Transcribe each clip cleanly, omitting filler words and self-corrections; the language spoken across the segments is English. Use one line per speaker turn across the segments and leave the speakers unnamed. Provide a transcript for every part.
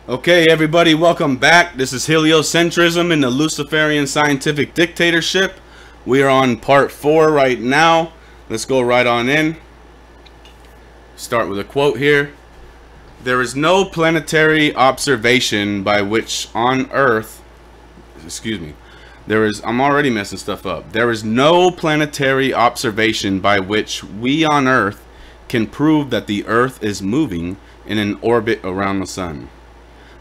Okay, everybody, welcome back. This is Heliocentrism and the Luciferian Scientific Dictatorship. We are on part 4 right now. Let's go right on in. Start with a quote here. There is no planetary observation by which on Earth, I'm already messing stuff up. There is no planetary observation by which we on Earth can prove that the Earth is moving in an orbit around the sun.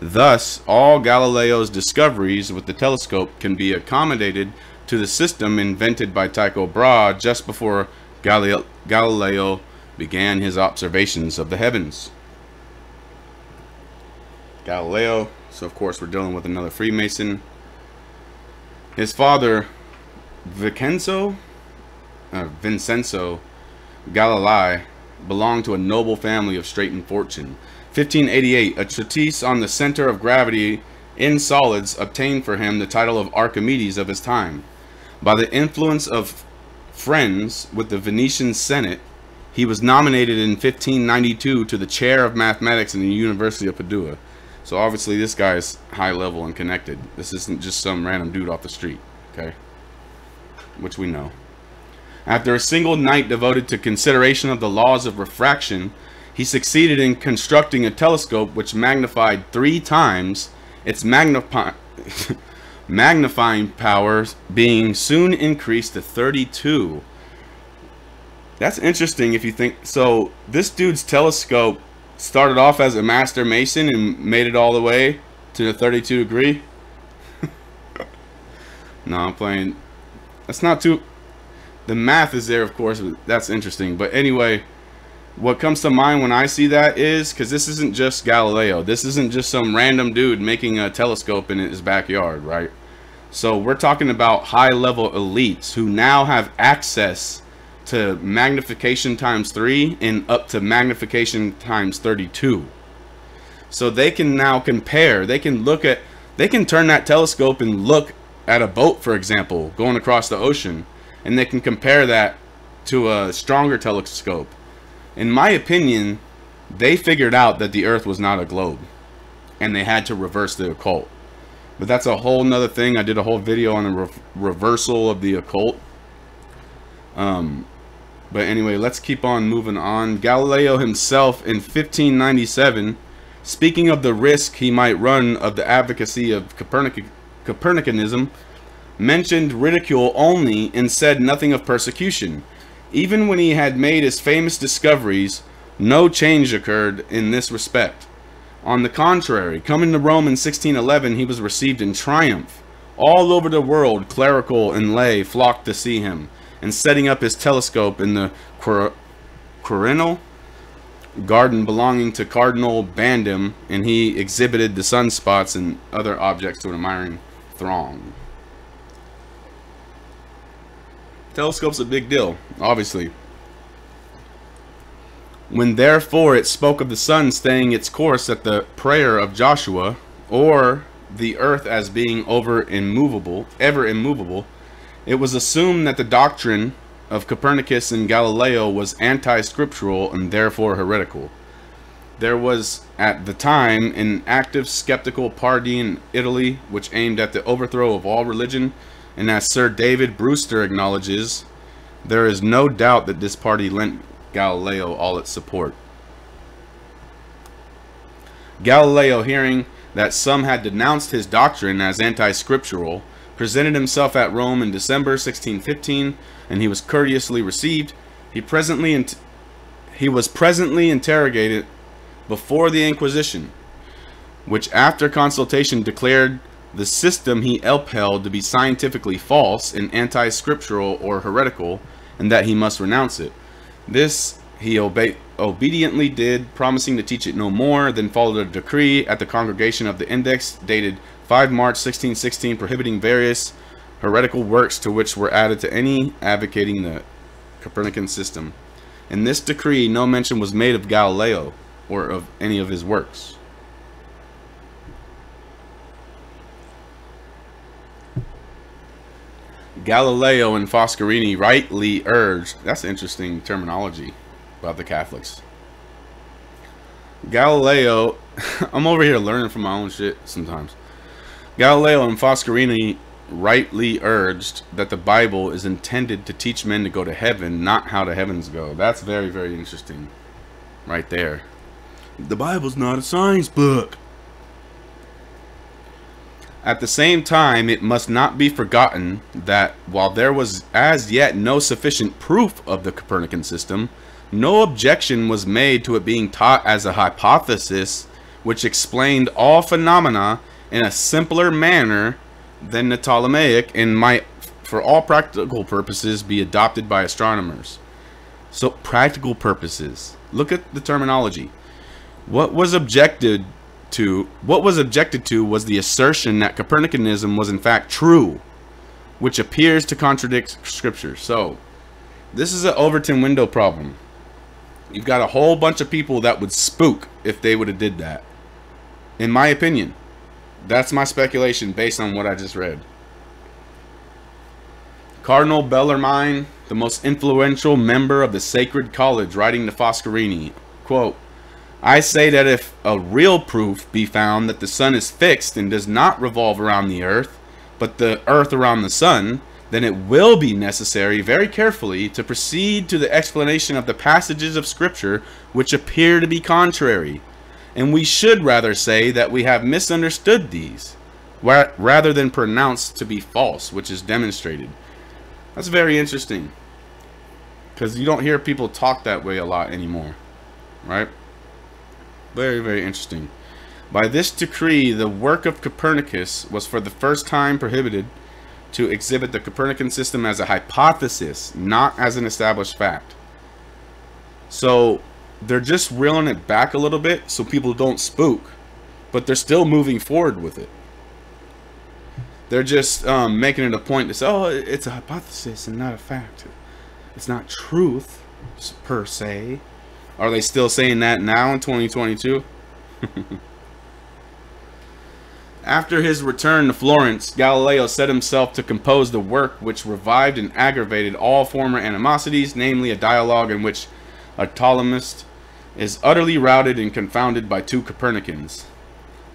Thus, all Galileo's discoveries with the telescope can be accommodated to the system invented by Tycho Brahe just before Galileo began his observations of the heavens. Galileo, so of course we're dealing with another Freemason. His father, Vincenzo Galilei, belonged to a noble family of straitened fortune. 1588, a treatise on the center of gravity in solids obtained for him the title of Archimedes of his time. By the influence of friends with the Venetian Senate, he was nominated in 1592 to the chair of mathematics in the University of Padua. So obviously this guy is high level and connected. This isn't just some random dude off the street, okay? Which we know. After a single night devoted to consideration of the laws of refraction, he succeeded in constructing a telescope which magnified 3 times its magnifying powers, being soon increased to 32. That's interesting if you think so. This dude's telescope started off as a master mason and made it all the way to the 32 degree. No, I'm playing. That's not too. The math is there, of course, but that's interesting. But anyway, what comes to mind when I see that is, because this isn't just Galileo. This isn't just some random dude making a telescope in his backyard, right? So we're talking about high-level elites who now have access to magnification times 3 and up to magnification times 32. So they can now compare. They can turn that telescope and look at a boat, for example, going across the ocean, and they can compare that to a stronger telescope. In my opinion, they figured out that the Earth was not a globe, and they had to reverse the occult. But that's a whole nother thing. I did a whole video on the reversal of the occult. But anyway, let's keep on moving on. Galileo himself in 1597, speaking of the risk he might run of the advocacy of Copernicanism, mentioned ridicule only and said nothing of persecution. Even when he had made his famous discoveries, no change occurred in this respect. On the contrary, coming to Rome in 1611, he was received in triumph. All over the world, clerical and lay flocked to see him, and setting up his telescope in the Quirinal garden belonging to Cardinal Bandem, and he exhibited the sunspots and other objects to an admiring throng. Telescope's a big deal, obviously. When therefore it spoke of the sun staying its course at the prayer of Joshua, or the earth as being ever immovable, it was assumed that the doctrine of Copernicus and Galileo was anti-scriptural and therefore heretical. There was at the time an active skeptical party in Italy which aimed at the overthrow of all religion, and as Sir David Brewster acknowledges, there is no doubt that this party lent Galileo all its support. Galileo, hearing that some had denounced his doctrine as anti-scriptural, presented himself at Rome in December 1615, and he was courteously received. He was presently interrogated before the Inquisition, which after consultation declared the system he upheld to be scientifically false and anti-scriptural or heretical, and that he must renounce it. This he obediently did, promising to teach it no more. Then followed a decree at the Congregation of the Index, dated 5 March 1616, prohibiting various heretical works to which were added to any advocating the Copernican system. In this decree, no mention was made of Galileo or of any of his works. Galileo and Foscarini rightly urged, that's interesting terminology about the Catholics. Galileo, I'm over here learning from my own shit sometimes. Galileo and Foscarini rightly urged that the Bible is intended to teach men to go to heaven, not how the heavens go. That's very, very interesting right there. The Bible's not a science book. At the same time, it must not be forgotten that while there was as yet no sufficient proof of the Copernican system, no objection was made to it being taught as a hypothesis which explained all phenomena in a simpler manner than the Ptolemaic and might, for all practical purposes, be adopted by astronomers. So, practical purposes. Look at the terminology. What was objected to was the assertion that Copernicanism was in fact true, which appears to contradict Scripture. So, this is an Overton window problem. You've got a whole bunch of people that would spook if they would have did that. In my opinion. That's my speculation based on what I just read. Cardinal Bellarmine, the most influential member of the Sacred College, writing to Foscarini, quote, I say that if a real proof be found that the sun is fixed and does not revolve around the earth, but the earth around the sun, then it will be necessary very carefully to proceed to the explanation of the passages of Scripture which appear to be contrary. And we should rather say that we have misunderstood these, rather than pronounced to be false, which is demonstrated. That's very interesting, because you don't hear people talk that way a lot anymore, right? Very, very interesting. By this decree, the work of Copernicus was for the first time prohibited to exhibit the Copernican system as a hypothesis, not as an established fact. So they're just reeling it back a little bit so people don't spook, but they're still moving forward with it. They're just making it a point to say, oh, it's a hypothesis and not a fact. It's not truth per se. Are they still saying that now in 2022? After his return to Florence, Galileo set himself to compose the work which revived and aggravated all former animosities, namely a dialogue in which a Ptolemist is utterly routed and confounded by two Copernicans.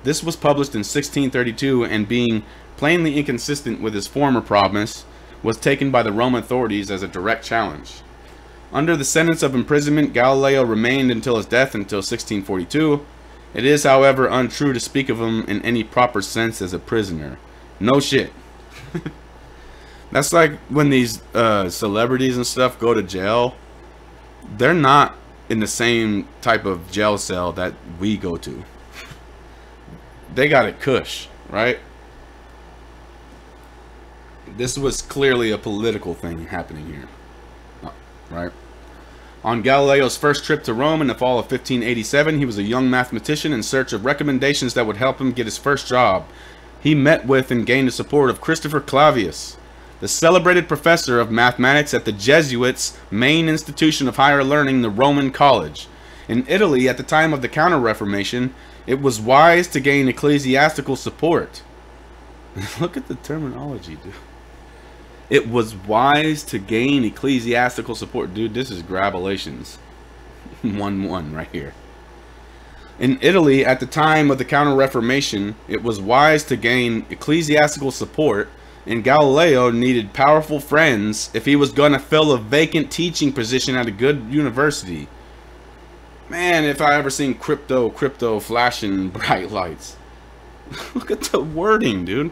This was published in 1632, and being plainly inconsistent with his former promise, was taken by the Roman authorities as a direct challenge. Under the sentence of imprisonment, Galileo remained until his death until 1642. It is, however, untrue to speak of him in any proper sense as a prisoner. No shit. That's like when these celebrities and stuff go to jail. They're not in the same type of jail cell that we go to. They got it cush, right? This was clearly a political thing happening here, right? On Galileo's first trip to Rome in the fall of 1587, he was a young mathematician in search of recommendations that would help him get his first job. He met with and gained the support of Christopher Clavius, the celebrated professor of mathematics at the Jesuits' main institution of higher learning, the Roman College. In Italy, at the time of the Counter-Reformation, it was wise to gain ecclesiastical support. Look at the terminology, dude. It was wise to gain ecclesiastical support. Dude, this is Grabulations 1:1 right here. In Italy, at the time of the Counter-Reformation, it was wise to gain ecclesiastical support, and Galileo needed powerful friends if he was going to fill a vacant teaching position at a good university. Man, if I ever seen crypto flashing bright lights. Look at the wording, dude.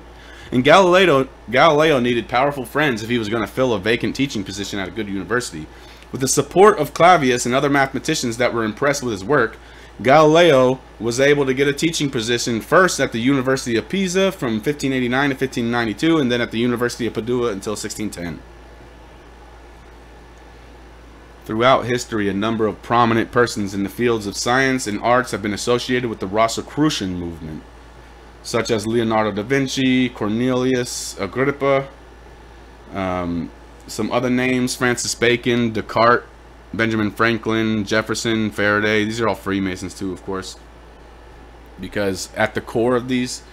And Galileo needed powerful friends if he was going to fill a vacant teaching position at a good university. With the support of Clavius and other mathematicians that were impressed with his work, Galileo was able to get a teaching position first at the University of Pisa from 1589 to 1592, and then at the University of Padua until 1610. Throughout history, a number of prominent persons in the fields of science and arts have been associated with the Rosicrucian movement, such as Leonardo da Vinci, Cornelius Agrippa, some other names, Francis Bacon, Descartes, Benjamin Franklin, Jefferson, Faraday. These are all Freemasons too, of course, because at the core of these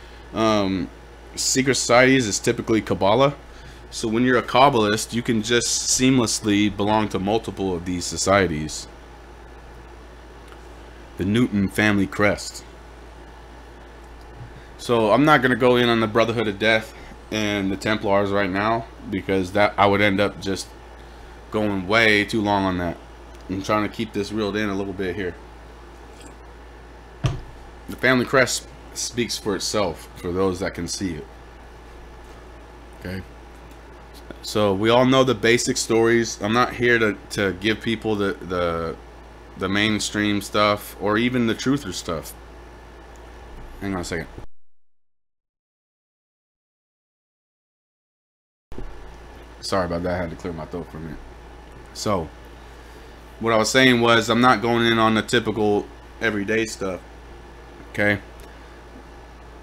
secret societies is typically Kabbalah. So when you're a Kabbalist, you can just seamlessly belong to multiple of these societies. The Newton family crest. So I'm not going to go in on the Brotherhood of Death and the Templars right now, because that I would end up just going way too long on that. I'm trying to keep this reeled in a little bit here. The family crest speaks for itself for those that can see it. Okay. So we all know the basic stories. I'm not here to give people the mainstream stuff or even the truther stuff. Hang on a second. Sorry about that. I had to clear my throat for a minute. So what I was saying was, I'm not going in on the typical everyday stuff. Okay.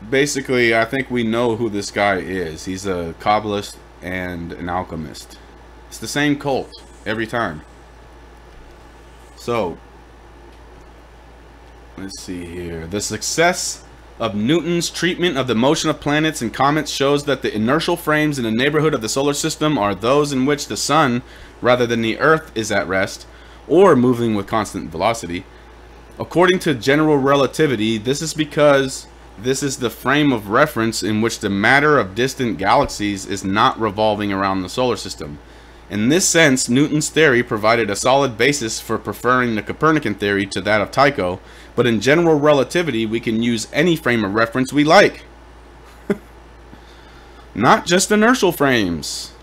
Basically, I think we know who this guy is. He's a Kabbalist and an alchemist. It's the same cult every time. So let's see here. The success of Newton's treatment of the motion of planets and comets shows that the inertial frames in the neighborhood of the solar system are those in which the sun, rather than the earth, is at rest or moving with constant velocity. According to general relativity, this is because this is the frame of reference in which the matter of distant galaxies is not revolving around the solar system. In this sense, Newton's theory provided a solid basis for preferring the Copernican theory to that of Tycho, but in general relativity, we can use any frame of reference we like. Not just inertial frames.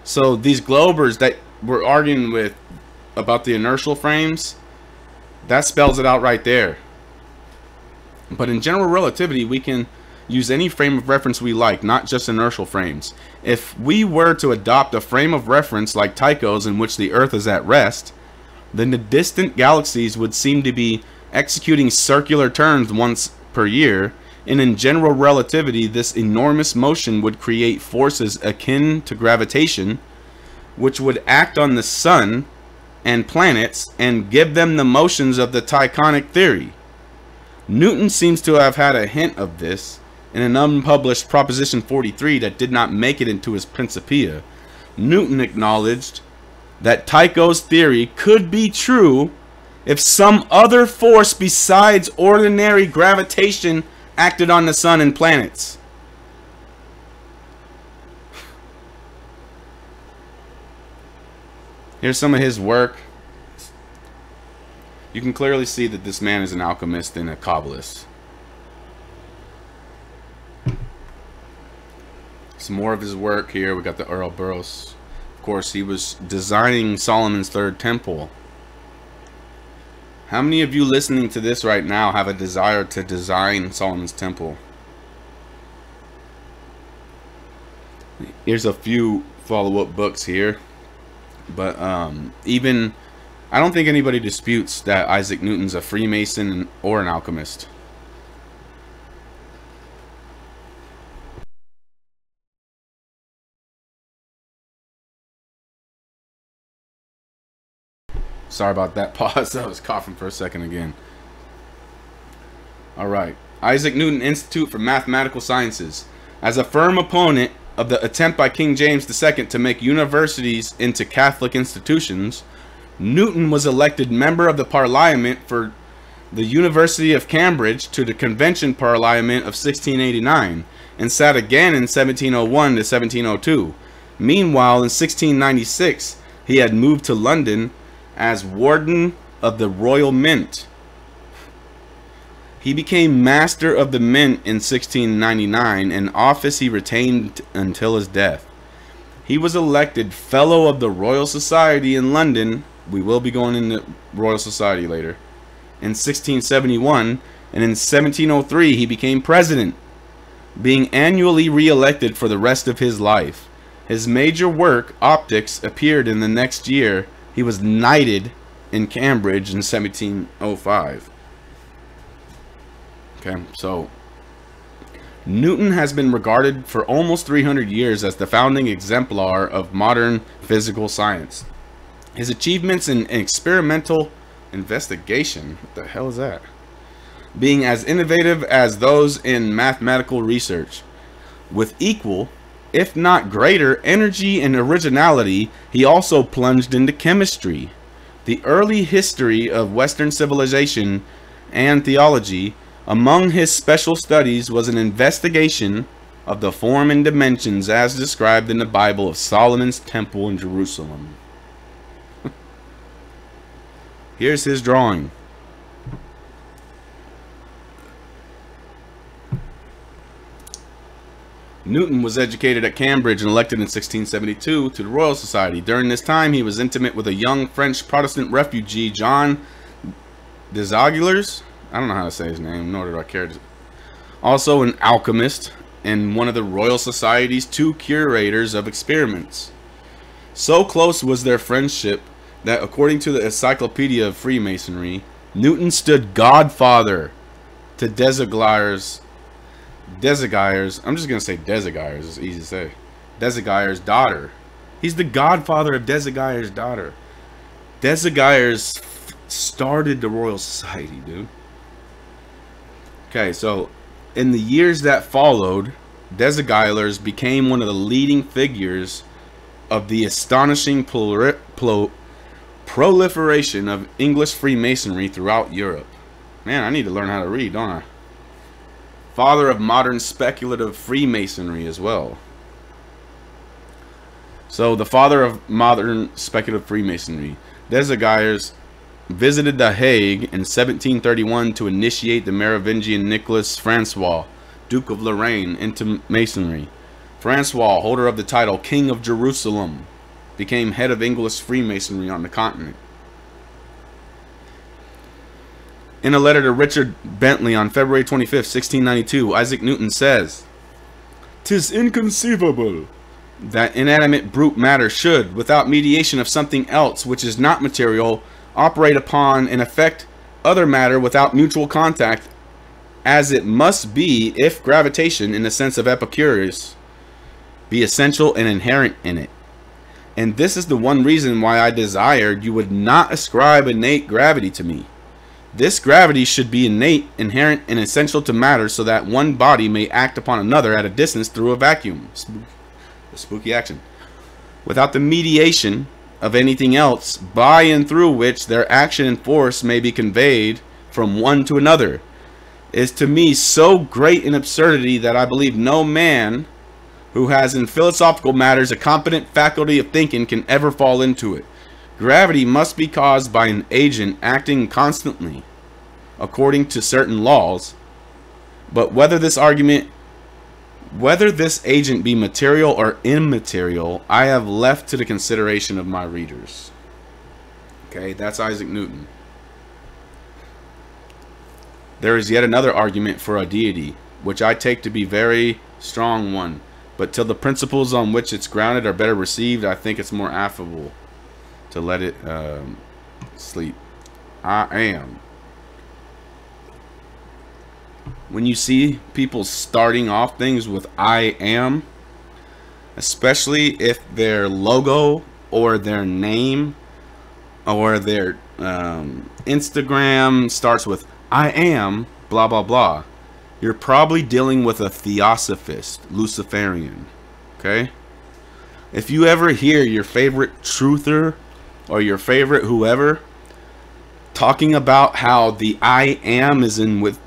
So these globers that we're arguing with about the inertial frames, that spells it out right there. But in general relativity, we can use any frame of reference we like, not just inertial frames. If we were to adopt a frame of reference like Tycho's, in which the Earth is at rest, then the distant galaxies would seem to be executing circular turns once per year, and in general relativity, this enormous motion would create forces akin to gravitation, which would act on the sun and planets and give them the motions of the Tychonic theory. Newton seems to have had a hint of this in an unpublished Proposition 43 that did not make it into his Principia. Newton acknowledged that Tycho's theory could be true if some other force besides ordinary gravitation acted on the sun and planets. Here's some of his work. You can clearly see that this man is an alchemist and a Kabbalist. Some more of his work here. We got the Ouroboros. Of course, he was designing Solomon's third temple. How many of you listening to this right now have a desire to design Solomon's temple? Here's a few follow-up books here. But even I don't think anybody disputes that Isaac Newton's a Freemason or an alchemist. Sorry about that pause. I was coughing for a second again. Alright. Isaac Newton Institute for Mathematical Sciences. As a firm opponent of the attempt by King James II to make universities into Catholic institutions, Newton was elected member of the Parliament for the University of Cambridge to the Convention Parliament of 1689 and sat again in 1701 to 1702. Meanwhile, in 1696, he had moved to London as Warden of the Royal Mint. He became Master of the Mint in 1699, an office he retained until his death. He was elected Fellow of the Royal Society in London. We will be going into Royal Society later. In 1671, and in 1703 he became President, being annually re-elected for the rest of his life. His major work, Optics, appeared in the next year. He was knighted in Cambridge in 1705. Okay, so Newton has been regarded for almost 300 years as the founding exemplar of modern physical science. His achievements in experimental investigation, what the hell is that? Being as innovative as those in mathematical research. With equal, if not greater, energy and originality, he also plunged into chemistry. The early history of Western civilization and theology. Among his special studies was an investigation of the form and dimensions as described in the Bible of Solomon's temple in Jerusalem. Here's his drawing. Newton was educated at Cambridge and elected in 1672 to the Royal Society. During this time, he was intimate with a young French Protestant refugee, John Desaguliers. I don't know how to say his name, nor do I care. Also an alchemist and one of the Royal Society's 2 curators of experiments. So close was their friendship that, according to the Encyclopedia of Freemasonry, Newton stood godfather to Desaguliers. I'm just going to say Desaguliers. It's easy to say. Desaguliers' daughter. He's the godfather of Desaguliers' daughter. Desaguliers started the Royal Society, dude. Okay, so in the years that followed, Desaguliers became one of the leading figures of the astonishing proliferation of English Freemasonry throughout Europe. Man, I need to learn how to read, don't I? Father of modern speculative Freemasonry as well. So the father of modern speculative Freemasonry, Desaguliers, visited The Hague in 1731 to initiate the Merovingian Nicholas Francois, Duke of Lorraine, into Masonry. Francois, holder of the title King of Jerusalem, became head of English Freemasonry on the continent. In a letter to Richard Bentley on February 25, 1692, Isaac Newton says, "'Tis inconceivable that inanimate brute matter should, without mediation of something else which is not material, operate upon and affect other matter without mutual contact, as it must be if gravitation, in the sense of Epicurus, be essential and inherent in it. And this is the one reason why I desired you would not ascribe innate gravity to me. This gravity should be innate, inherent, and essential to matter, so that one body may act upon another at a distance through a vacuum." A spooky action. "Without the mediation of anything else, by and through which their action and force may be conveyed from one to another, is to me so great an absurdity that I believe no man who has in philosophical matters a competent faculty of thinking can ever fall into it. Gravity must be caused by an agent acting constantly according to certain laws, but whether this agent be material or immaterial, I have left to the consideration of my readers." Okay, that's Isaac Newton. "There is yet another argument for a deity, which I take to be very strong one, but till the principles on which it's grounded are better received, I think it's more affable to let it sleep. I am." When you see people starting off things with "I am," especially if their logo or their name or their Instagram starts with "I am blah blah blah," you're probably dealing with a theosophist, Luciferian. Okay? If you ever hear your favorite truther or your favorite whoever talking about how the I am is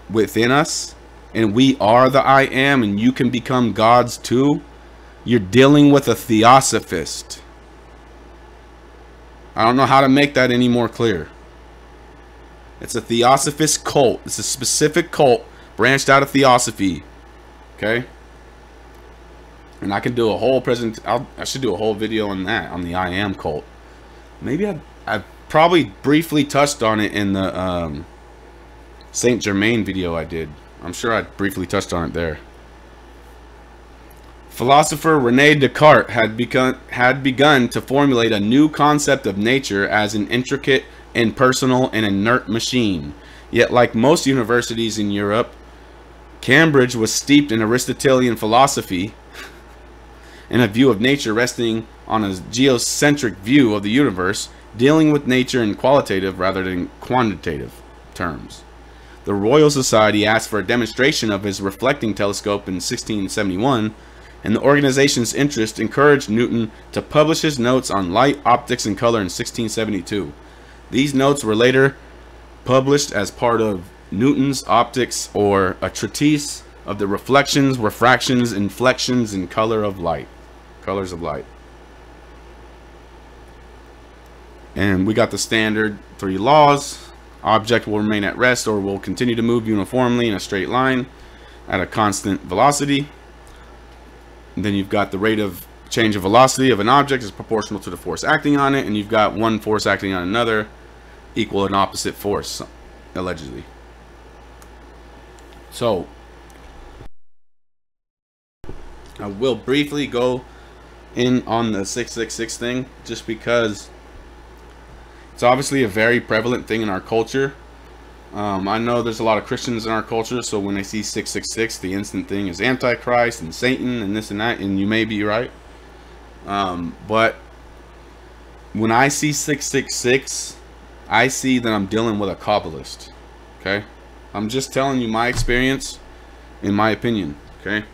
within us, and we are the I am, and you can become gods too, you're dealing with a theosophist. I don't know how to make that any more clear. It's a theosophist cult. It's a specific cult branched out of theosophy. Okay? And I can do a whole I should do a whole video on that, on the I am cult. Maybe I probably briefly touched on it in the Saint Germain video I did. I'm sure I briefly touched on it there. Philosopher René Descartes had begun to formulate a new concept of nature as an intricate, impersonal, and inert machine. Yet, like most universities in Europe, Cambridge was steeped in Aristotelian philosophy and a view of nature resting on a geocentric view of the universe, dealing with nature in qualitative rather than quantitative terms. The Royal Society asked for a demonstration of his reflecting telescope in 1671, and the organization's interest encouraged Newton to publish his notes on light, optics, and color in 1672. These notes were later published as part of Newton's Optics, or a treatise of the reflections, refractions, inflections, and colors of light. And we got the standard 3 laws. Object will remain at rest or will continue to move uniformly in a straight line at a constant velocity. And then you've got the rate of change of velocity of an object is proportional to the force acting on it, and you've got one force acting on another equal an opposite force, allegedly. So I will briefly go in on the 666 thing, just because it's obviously a very prevalent thing in our culture. I know there's a lot of Christians in our culture, so when they see 666, the instant thing is Antichrist and Satan and this and that, and you may be right. But when I see 666, I see that I'm dealing with a Kabbalist. Okay? I'm just telling you my experience, in my opinion. Okay?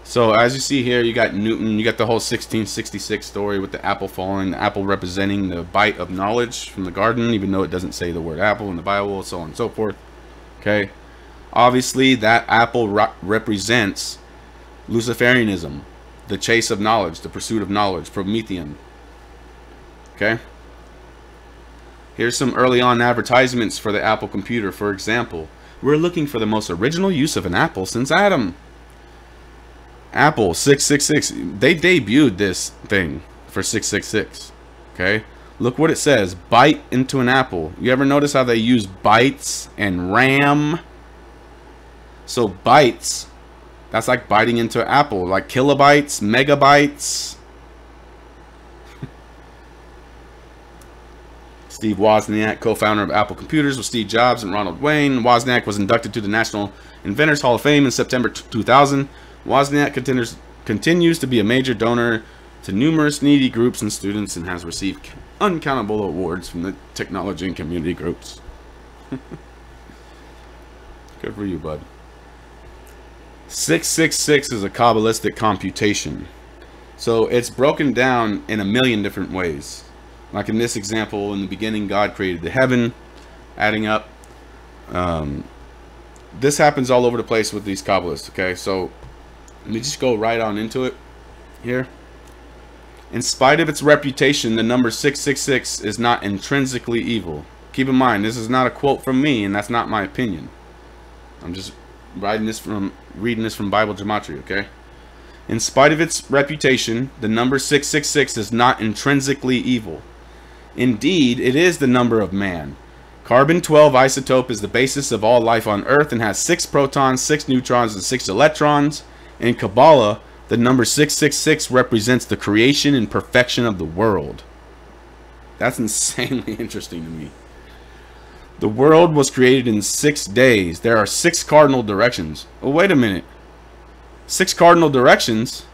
So as you see here, you got Newton, you got the whole 1666 story with the apple falling, the apple representing the bite of knowledge from the garden, even though it doesn't say the word apple in the Bible, so on and so forth. Okay? Obviously, that apple represents Luciferianism, the chase of knowledge, the pursuit of knowledge, Promethean. Okay? Here's some early on advertisements for the Apple computer. For example, we're looking for the most original use of an apple since Adam. Apple 666. They debuted this thing for 666. Okay? Look what it says. Bite into an apple. You ever notice how they use bytes and RAM? So bytes, that's like biting into an apple. Like kilobytes, megabytes. Steve Wozniak, co-founder of Apple Computers with Steve Jobs and Ronald Wayne. Wozniak was inducted to the National Inventors Hall of Fame in September 2000. Wozniak continues to be a major donor to numerous needy groups and students and has received uncountable awards from the technology and community groups. Good for you, bud. 666 is a Kabbalistic computation. So it's broken down in a million different ways. Like in this example, in the beginning, God created the heaven, adding up. This happens all over the place with these Kabbalists, okay? So let me just go right on into it here. In spite of its reputation, the number 666 is not intrinsically evil. Keep in mind, this is not a quote from me, and that's not my opinion. I'm just reading this from Bible Gematria, okay? In spite of its reputation, the number 666 is not intrinsically evil. Indeed, it is the number of man. Carbon-12 isotope is the basis of all life on Earth and has 6 protons, 6 neutrons, and 6 electrons. In Kabbalah, the number 666 represents the creation and perfection of the world. That's insanely interesting to me. The world was created in 6 days. There are 6 cardinal directions. Oh, wait a minute. 6 cardinal directions?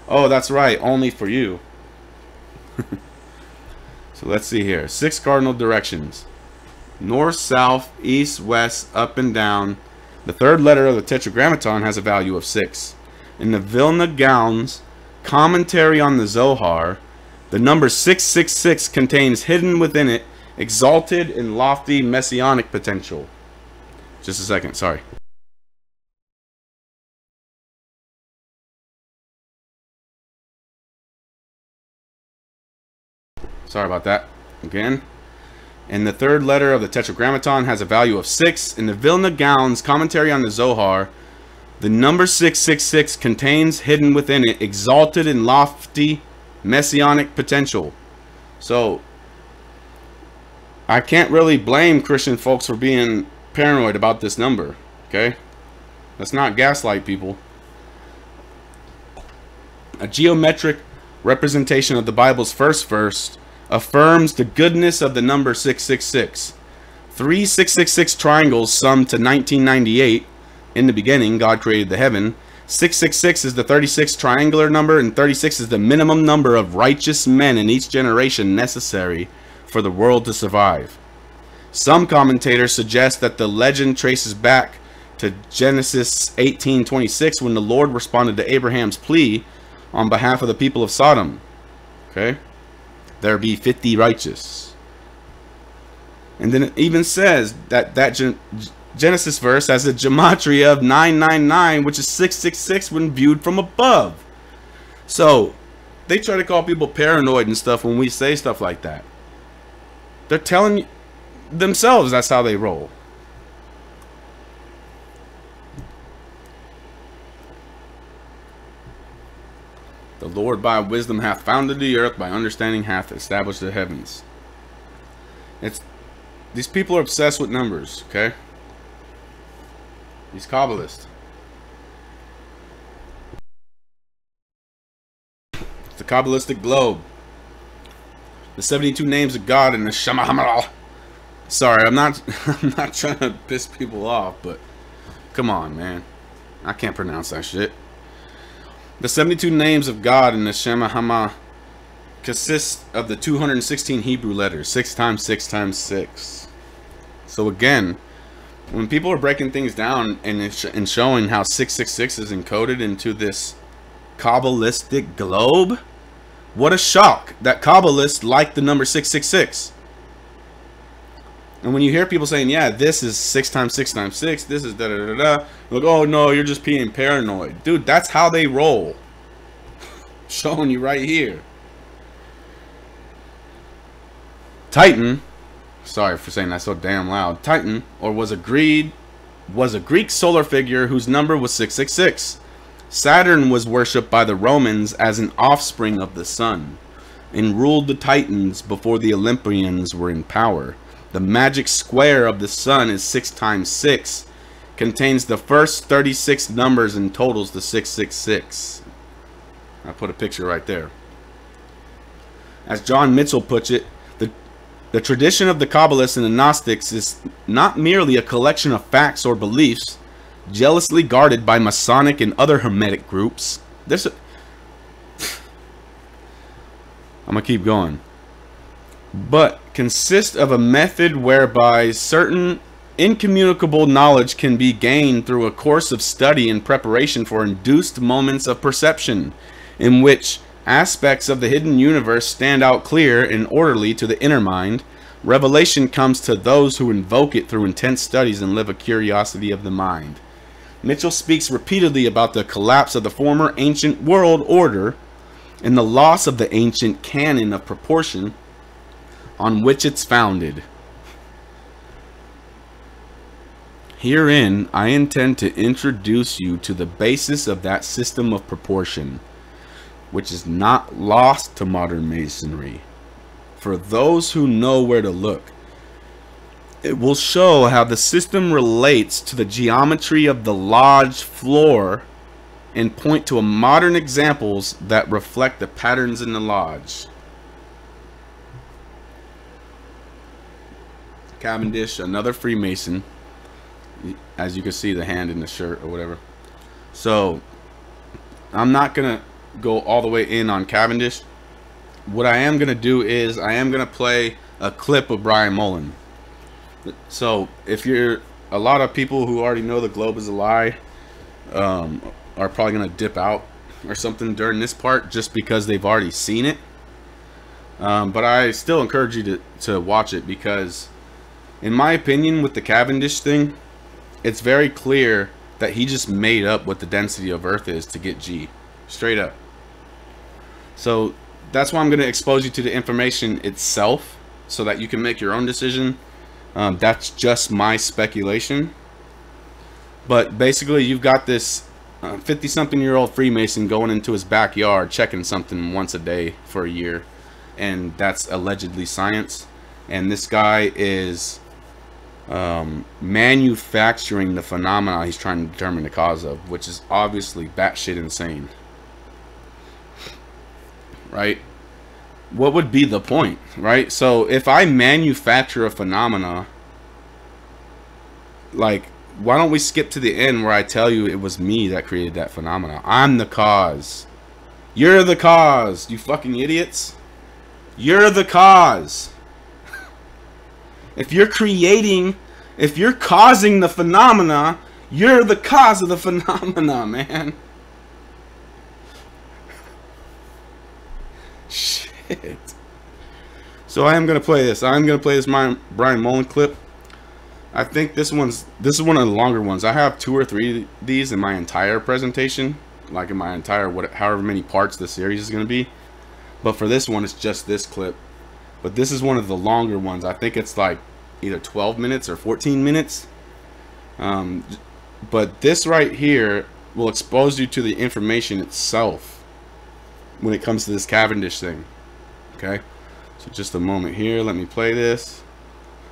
Oh, that's right. Only for you. So let's see here. 6 cardinal directions. North, south, east, west, up and down. The third letter of the Tetragrammaton has a value of 6. In the Vilna Gaon's commentary on the Zohar, the number 666 contains hidden within it exalted and lofty messianic potential. Just a second, sorry. Sorry about that. Again. And the third letter of the Tetragrammaton has a value of 6. In the Vilna Gaon's commentary on the Zohar, the number 666 contains hidden within it exalted and lofty messianic potential. So, I can't really blame Christian folks for being paranoid about this number. Okay? Let's not gaslight people. A geometric representation of the Bible's first verse affirms the goodness of the number 666. 3 666 triangles sum to 1998. In the beginning, God created the heaven. 666 is the 36th triangular number, and 36 is the minimum number of righteous men in each generation necessary for the world to survive. Some commentators suggest that the legend traces back to Genesis 18:26, when the Lord responded to Abraham's plea on behalf of the people of Sodom. Okay? There be 50 righteous. And then it even says that Genesis verse has a gematria of 999, which is 666 when viewed from above. So they try to call people paranoid and stuff when we say stuff like that. They're telling themselves that's how they roll. The Lord by wisdom hath founded the earth, by understanding hath established the heavens. These people are obsessed with numbers, okay? These Kabbalists. It's the Kabbalistic globe. The 72 names of God and the Shema Hamala. Sorry, I'm not trying to piss people off, but come on, man. I can't pronounce that shit. The 72 names of God in the Shema Hama consist of the 216 Hebrew letters, 6 times 6 times 6. So again, when people are breaking things down and showing how 666 is encoded into this Kabbalistic globe, what a shock that Kabbalists like the number 666. And when you hear people saying, yeah, this is 6 times 6 times 6, this is da da da da, like, oh no, you're just being paranoid. Dude, that's how they roll. Showing you right here. Titan, sorry for saying that so damn loud. Titan, or was a Greek solar figure whose number was 666. Saturn was worshipped by the Romans as an offspring of the sun, and ruled the Titans before the Olympians were in power. The magic square of the sun is 6 times 6, contains the first 36 numbers and totals the 666. I put a picture right there. As John Mitchell puts it, the tradition of the Kabbalists and the Gnostics is not merely a collection of facts or beliefs, jealously guarded by Masonic and other Hermetic groups. I'm gonna keep going. But consist of a method whereby certain incommunicable knowledge can be gained through a course of study and preparation for induced moments of perception, in which aspects of the hidden universe stand out clear and orderly to the inner mind. Revelation comes to those who invoke it through intense studies and live a curiosity of the mind. Mitchell speaks repeatedly about the collapse of the former ancient world order and the loss of the ancient canon of proportion on which it's founded. Herein, I intend to introduce you to the basis of that system of proportion, which is not lost to modern masonry. For those who know where to look, it will show how the system relates to the geometry of the lodge floor and point to modern examples that reflect the patterns in the lodge. Cavendish, another Freemason, as you can see the hand in the shirt or whatever. So I'm not gonna go all the way in on Cavendish. What I am gonna do is I am gonna play a clip of Brian Mullen. So if you're a lot of people who already know the globe is a lie are probably gonna dip out or something during this part just because they've already seen it, but I still encourage you to watch it, because in my opinion with the Cavendish thing, it's very clear that he just made up what the density of Earth is to get G. Straight up. So that's why I'm going to expose you to the information itself so that you can make your own decision. That's just my speculation. But basically you've got this 50-something-year-old Freemason going into his backyard checking something once a day for a year. And that's allegedly science. And this guy is manufacturing the phenomena he's trying to determine the cause of, which is obviously batshit insane, right? What would be the point, right? So if I manufacture a phenomena, like, why don't we skip to the end where I tell you it was me that created that phenomena? I'm the cause. You're the cause, you fucking idiots. You're the cause. If you're causing the phenomena, you're the cause of the phenomena, man. Shit. So I am going to play this. I'm going to play this Brian Mullen clip. I think this is one of the longer ones. I have 2 or 3 of these in my entire presentation, like in my entire however many parts the series is going to be. But for this one, it's just this clip. But this is one of the longer ones. I think it's like either 12 minutes or 14 minutes. But this right here will expose you to the information itself when it comes to this Cavendish thing. Okay, so just a moment here. Let me play this.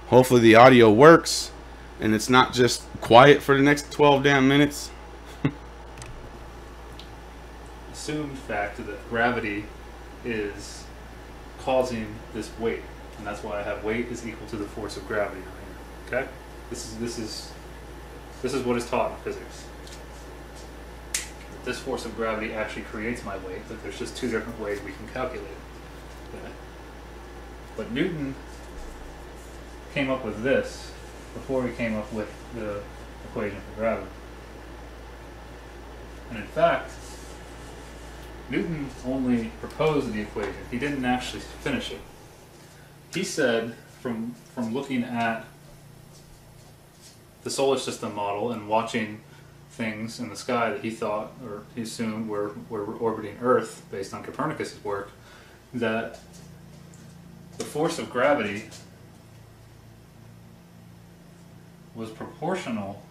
Hopefully the audio works and it's not just quiet for the next 12 damn minutes.
Assumed fact that gravity is causing this weight, and that's why I have weight is equal to the force of gravity right here. Okay, this is what is taught in physics. That this force of gravity actually creates my weight. That there's just 2 different ways we can calculate it. Okay? But Newton came up with this before he came up with the equation for gravity. And in fact, Newton only proposed the equation. He didn't actually finish it. He said, from looking at the solar system model and watching things in the sky that he thought, or he assumed were orbiting Earth based on Copernicus's work, that the force of gravity was proportional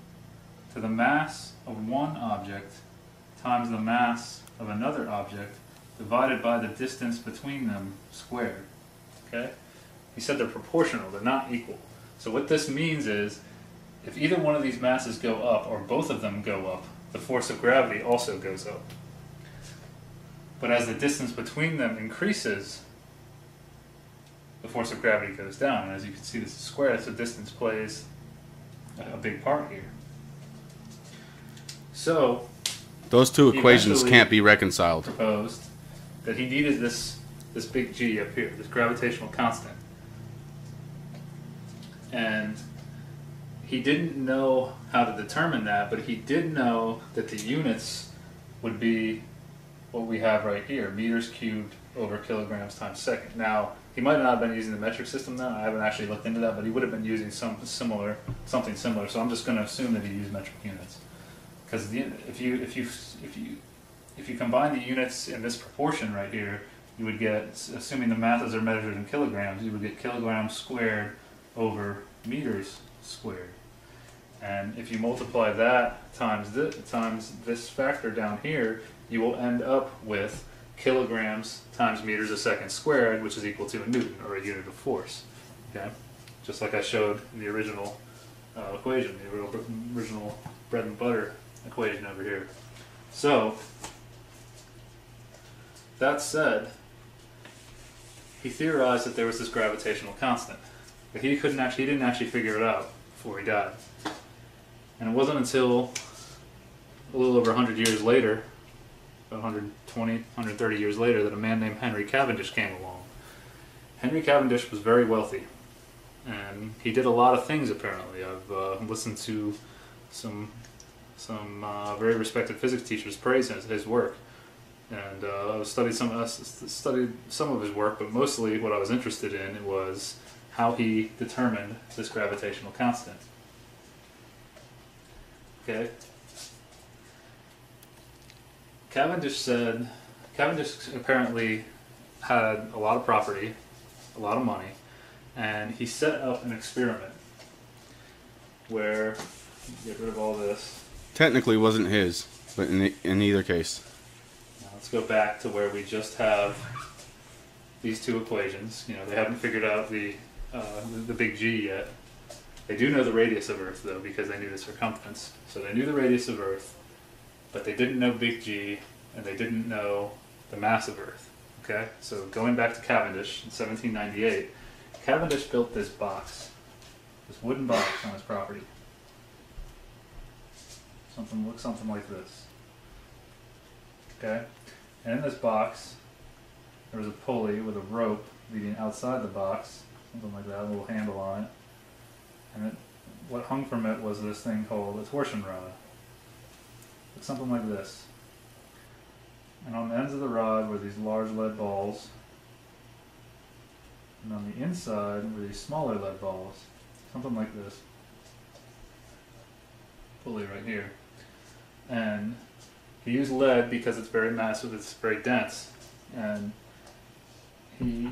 to the mass of one object times the mass of another object divided by the distance between them squared. Okay? He said they're proportional, they're not equal. So what this means is, if either one of these masses go up, or both of them go up, the force of gravity also goes up. But as the distance between them increases, the force of gravity goes down. And as you can see, this is square, so distance plays a big part here. So
those 2 equations can't be reconciled.
Proposed that he needed this big G up here, this gravitational constant. And he didn't know how to determine that, but he did know that the units would be what we have right here, meters cubed over kilograms times second. Now, he might not have been using the metric system now. I haven't actually looked into that, but he would have been using something similar. So I'm just going to assume that he used metric units, because if you combine the units in this proportion right here, you would get, assuming the masses are measured in kilograms, you would get kilograms squared over meters squared. And if you multiply that times this factor down here, you will end up with kilograms times meters a second squared, which is equal to a Newton, or a unit of force. Okay, just like I showed in the original equation, the original bread and butter equation over here. So that said, he theorized that there was this gravitational constant, but he didn't actually figure it out before he died. And it wasn't until a little over 100 years later, 120, 130 years later, that a man named Henry Cavendish came along. Henry Cavendish was very wealthy, and he did a lot of things apparently. I've listened to some very respected physics teachers praise his work, and I studied some of his work, but mostly what I was interested in was how he determined this gravitational constant. Okay. Cavendish apparently had a lot of property, a lot of money, and he set up an experiment where, get rid of all this.
Technically wasn't his, but in either case.
Now let's go back to where we just have these 2 equations. You know, they haven't figured out the big G yet. They do know the radius of Earth, though, because they knew the circumference. So they knew the radius of Earth, but they didn't know big G, and they didn't know the mass of Earth. Okay? So going back to Cavendish in 1798, Cavendish built this box, this wooden box on his property. Looks something like this. Okay? And in this box, there was a pulley with a rope leading outside the box, something like that, a little handle on it. And what hung from it was this thing called a torsion rod. It's something like this. And on the ends of the rod were these large lead balls. And on the inside were these smaller lead balls, something like this. Pulley right here. And he used lead because it's very massive, it's very dense. And he,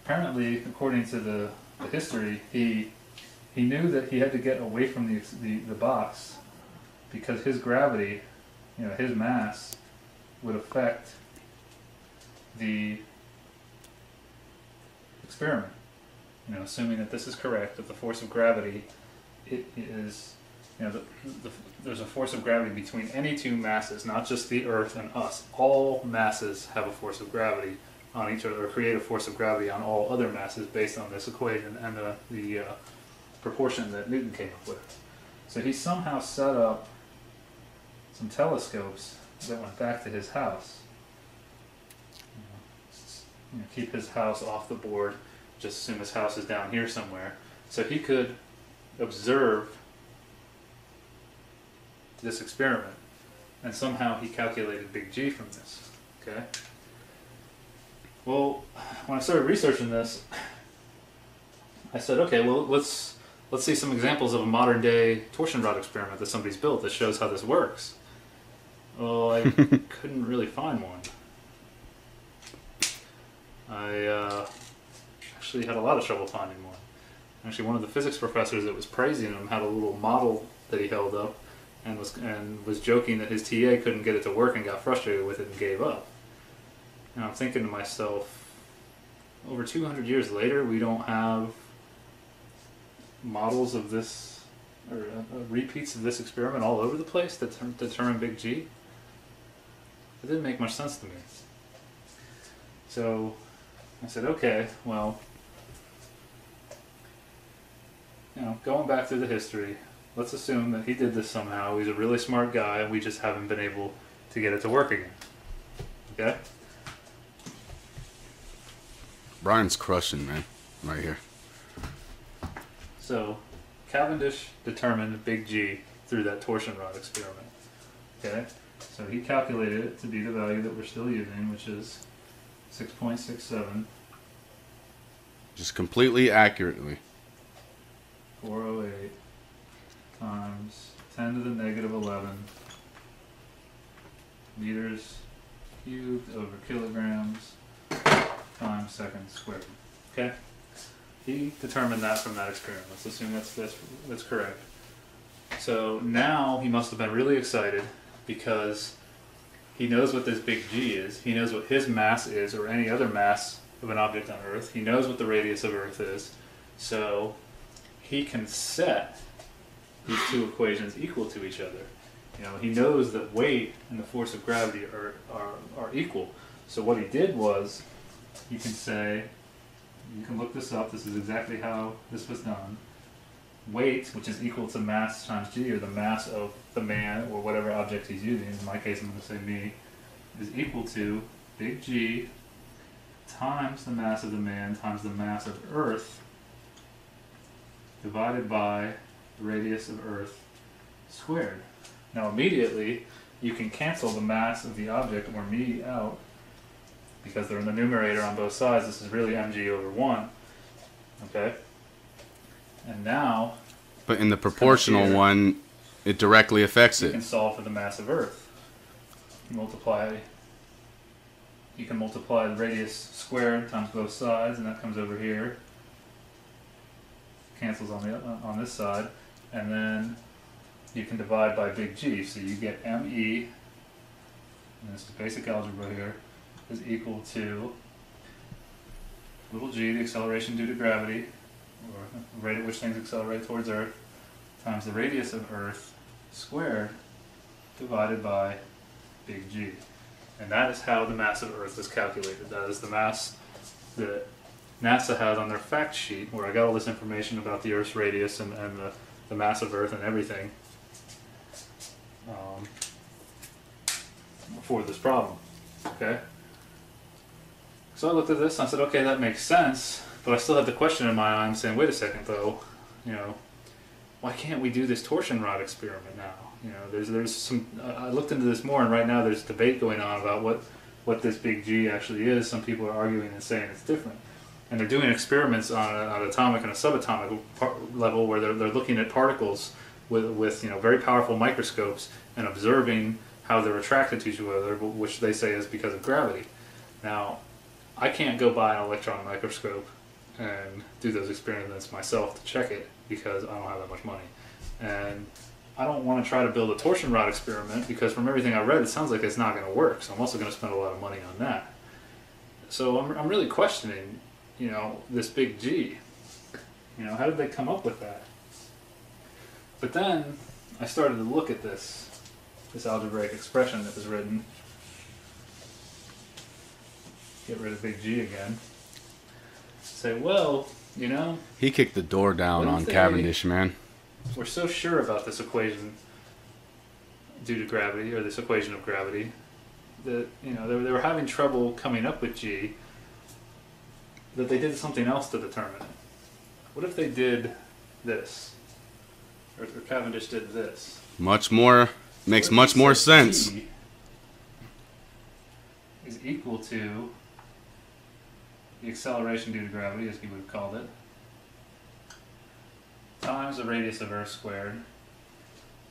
apparently, according to the history, he knew that he had to get away from the box because his gravity, you know, his mass would affect the experiment. You know, assuming that this is correct, that the force of gravity, it is, you know, there's a force of gravity between any two masses, not just the Earth and us. All masses have a force of gravity on each other, or create a force of gravity on all other masses based on this equation and the proportion that Newton came up with. So he somehow set up some telescopes that went back to his house. You know, keep his house off the board, just assume his house is down here somewhere, so he could observe this experiment, and somehow he calculated big G from this. Okay. Well, when I started researching this, I said, okay, well, let's see some examples of a modern day torsion rod experiment that somebody's built that shows how this works. Well, I couldn't really find one. I actually had a lot of trouble finding one. Actually, one of the physics professors that was praising him had a little model that he held up and was joking that his TA couldn't get it to work and got frustrated with it and gave up. And I'm thinking to myself, over 200 years later, we don't have models of this, or repeats of this experiment all over the place that determine big G? It didn't make much sense to me. So I said, okay, well, you know, going back through the history, let's assume that he did this somehow. He's a really smart guy, and we just haven't been able to get it to work again. Okay?
Brian's crushing, man, right here.
So, Cavendish determined big G through that torsion rod experiment. Okay? So he calculated it to be the value that we're still using, which is 6.67.
Just completely accurately.
408 times 10 to the negative 11 meters cubed over kilograms times seconds squared. Okay? He determined that from that experiment. Let's assume that's correct. So now he must have been really excited because he knows what this big G is. He knows what his mass is, or any other mass of an object on Earth. He knows what the radius of Earth is. So he can set these two equations equal to each other. You know, he knows that weight and the force of gravity are equal. So what he did was, you can say, you can look this up, this is exactly how this was done. Weight, which is equal to mass times G, or the mass of the man, or whatever object he's using, in my case I'm going to say me, is equal to big G times the mass of the man times the mass of Earth divided by the radius of Earth squared. Now immediately you can cancel the mass of the object, or me, out, because they're in the numerator on both sides. This is really mg over 1. Okay? And now,
but in the proportional one, it directly affects it.
You can solve for the mass of Earth. You can multiply the radius squared times both sides, and that comes over here. Cancels on this side, and then you can divide by big G. So you get me, and this is basic algebra here, is equal to little g, the acceleration due to gravity, or the rate at which things accelerate towards Earth, times the radius of Earth squared divided by big G. And that is how the mass of Earth is calculated. That is the mass that NASA has on their fact sheet, where I got all this information about the Earth's radius and the mass of Earth and everything for this problem. Okay? So I looked at this and I said, okay, that makes sense, but I still had the question in my mind saying, wait a second though, you know, why can't we do this torsion rod experiment now? You know, there's some, I looked into this more, and right now there's debate going on about what this big G actually is. Some people are arguing and saying it's different. And they're doing experiments on an atomic and a subatomic level where they're looking at particles with very powerful microscopes and observing how they're attracted to each other, which they say is because of gravity. Now, I can't go buy an electron microscope and do those experiments myself to check it because I don't have that much money. And I don't want to try to build a torsion rod experiment because from everything I read, it sounds like it's not going to work. So I'm also going to spend a lot of money on that. So I'm really questioning, this big G. How did they come up with that? But then I started to look at this algebraic expression that was written. Get rid of big G again. Say, well,
He kicked the door down on Cavendish, man.
We're so sure about this equation due to gravity, or this equation of gravity, that they were having trouble coming up with G, that they did something else to determine it. What if they did this? Or Cavendish did this?
Makes much more sense.
G is equal to the acceleration due to gravity, as you would have called it, times the radius of Earth squared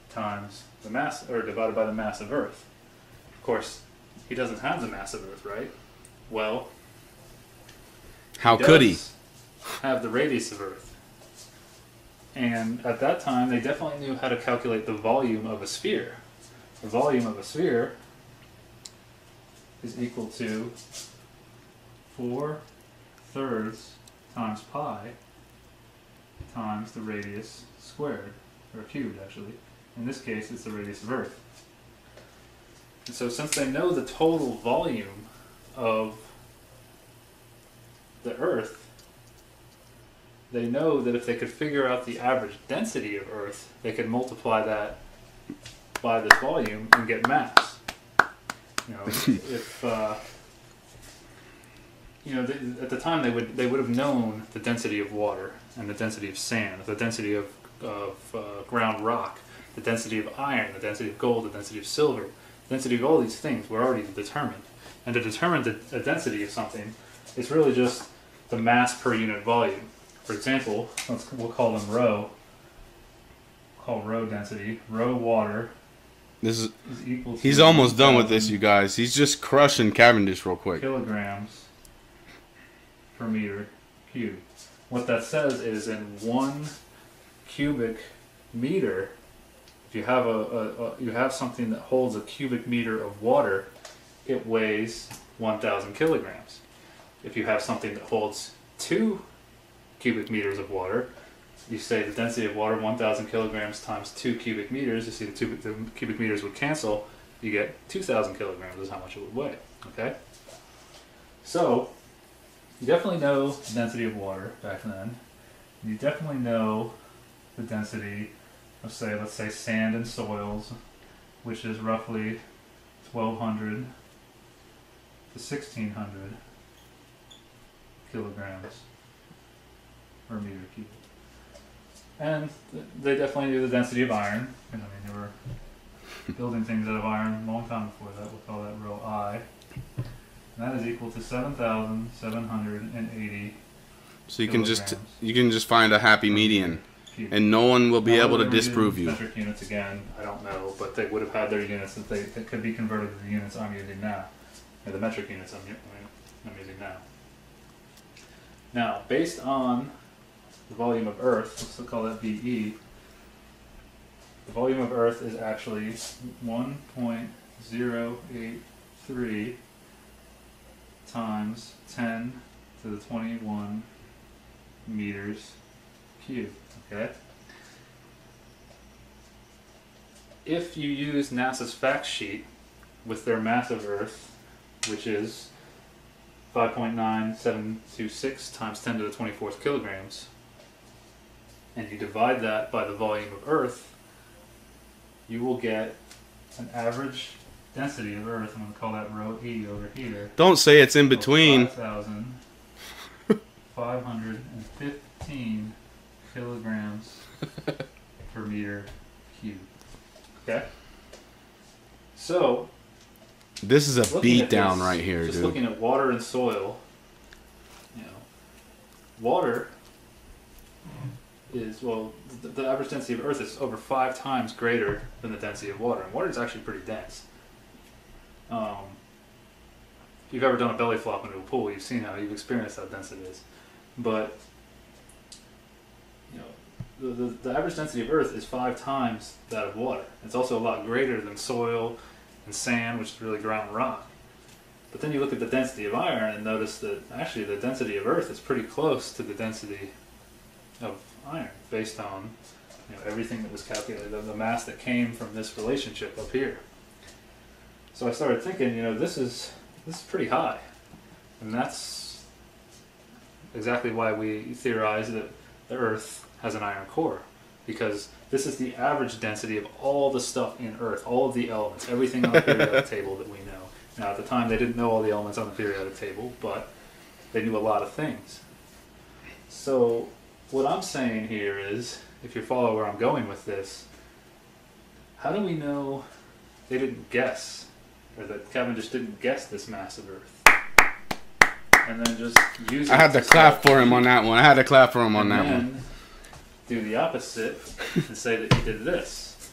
times the mass, or divided by the mass of Earth. Of course, he doesn't have the mass of Earth, right? Well,
how could he
have the radius of Earth? And at that time, they definitely knew how to calculate the volume of a sphere. The volume of a sphere is equal to 4/3 times pi times the radius squared, or cubed actually. In this case, it's the radius of Earth. And so since they know the total volume of the Earth, they know that if they could figure out the average density of Earth, they could multiply that by this volume and get mass. If at the time they would have known the density of water and the density of sand, the density of ground rock, the density of iron, the density of gold, the density of silver, the density of all these things were already determined. And to determine the density of something, it's really just the mass per unit volume. For example, we'll call them rho. Call rho density. Rho water.
Is
equal to
he's almost done with this, you guys. He's just crushing Cavendish real quick.
Kilograms per meter cubed. What that says is in 1 cubic meter, if you have you have something that holds a cubic meter of water, it weighs 1,000 kilograms. If you have something that holds 2 cubic meters of water, you say the density of water 1,000 kilograms times 2 cubic meters. You see the cubic meters would cancel. You get 2,000 kilograms is how much it would weigh. Okay. So you definitely know the density of water back then. You definitely know the density of let's say sand and soils, which is roughly 1,200 to 1,600 kilograms per meter cubed. And they definitely knew the density of iron. And they were building things out of iron a long time before that. We'll call that rho I. And that is equal to 7,780.
So you can just find a happy median, and no one will be able to disprove you.
Metric units again, I don't know, but they would have had their units that could be converted to the units I'm using now, or the metric units I'm using now. Now, based on the volume of Earth, let's call that VE. The volume of Earth is actually 1.083 times 10 to the 21 meters cubed. Okay. If you use NASA's fact sheet with their mass of Earth, which is 5.9726 times 10 to the 24th kilograms, and you divide that by the volume of Earth, you will get an average density of Earth. I'm going to call that rho E over here.
Don't say it's in between.
5,515 kilograms per meter cubed. Okay? So,
this is a beatdown right here,
just
dude.
looking at water and soil, water is, well, the average density of Earth is over 5 times greater than the density of water. And water is actually pretty dense. If you've ever done a belly flop into a pool, you've seen how you've experienced how dense it is. But you know, the average density of Earth is 5 times that of water. It's also a lot greater than soil and sand, which is really ground rock. But then you look at the density of iron and notice that actually the density of Earth is pretty close to the density of iron, based on everything that was calculated, the mass that came from this relationship up here. So I started thinking, this is pretty high, and that's exactly why we theorize that the Earth has an iron core, because this is the average density of all the stuff in Earth, all of the elements, everything on the periodic table that we know. Now, at the time, they didn't know all the elements on the periodic table, but they knew a lot of things. So what I'm saying here is, if you follow where I'm going with this, how do we know they didn't guess, or that Cavendish didn't guess this mass of Earth, and then just use it?
I had to clap for him on that one. I had to clap for him on that one.
Do the opposite and say that he did this.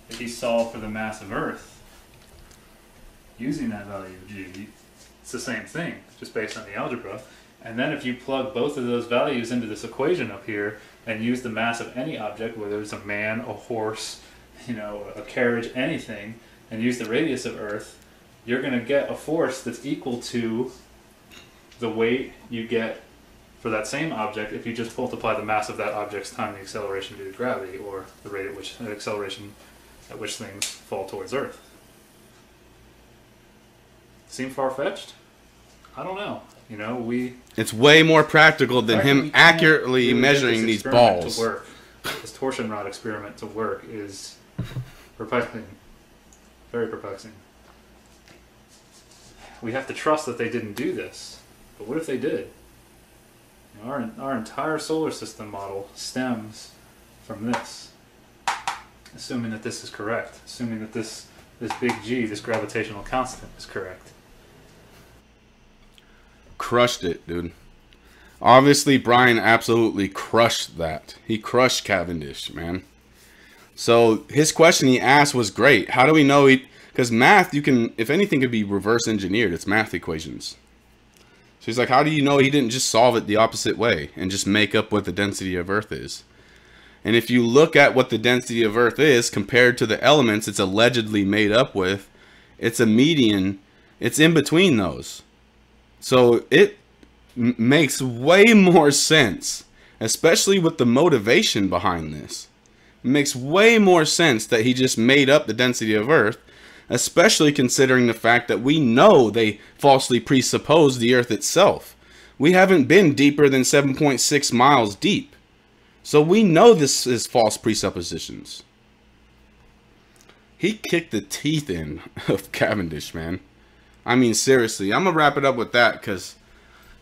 That he solved for the mass of Earth using that value of G. It's the same thing, just based on the algebra. And then if you plug both of those values into this equation up here and use the mass of any object, whether it's a man, a horse, a carriage, anything, and use the radius of Earth, you're going to get a force that's equal to the weight you get for that same object if you just multiply the mass of that object's time the acceleration due to gravity, or the rate at which the acceleration at which things fall towards Earth. Seem far-fetched? I don't know. It's
way more practical than him accurately measuring these balls.
To work. This torsion rod experiment to work is perplexing. Very perplexing. We have to trust that they didn't do this. But what if they did? Our entire solar system model stems from this. Assuming that this is correct. Assuming that this big G, this gravitational constant, is correct.
Crushed it, dude. Obviously, Brian absolutely crushed that. He crushed Cavendish, man. So his question he asked was great. How do we know he... Because math, you can... If anything could be reverse engineered, it's math equations. So he's like, how do you know he didn't just solve it the opposite way and just make up what the density of Earth is? And if you look at what the density of Earth is compared to the elements it's allegedly made up with, it's a median. It's in between those. So it makes way more sense, especially with the motivation behind this. It makes way more sense that he just made up the density of Earth, especially considering the fact that we know they falsely presupposed the Earth itself. We haven't been deeper than 7.6 miles deep. So we know this is false presuppositions. He kicked the teeth in of Cavendish, man. I mean, seriously, I'm going to wrap it up with that because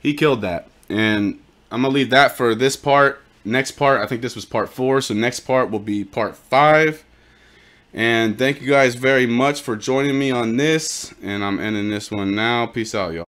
he killed that. And I'm going to leave that for this part. Next part, I think this was part 4. So next part will be part 5. And thank you guys very much for joining me on this. And I'm ending this one now. Peace out, y'all.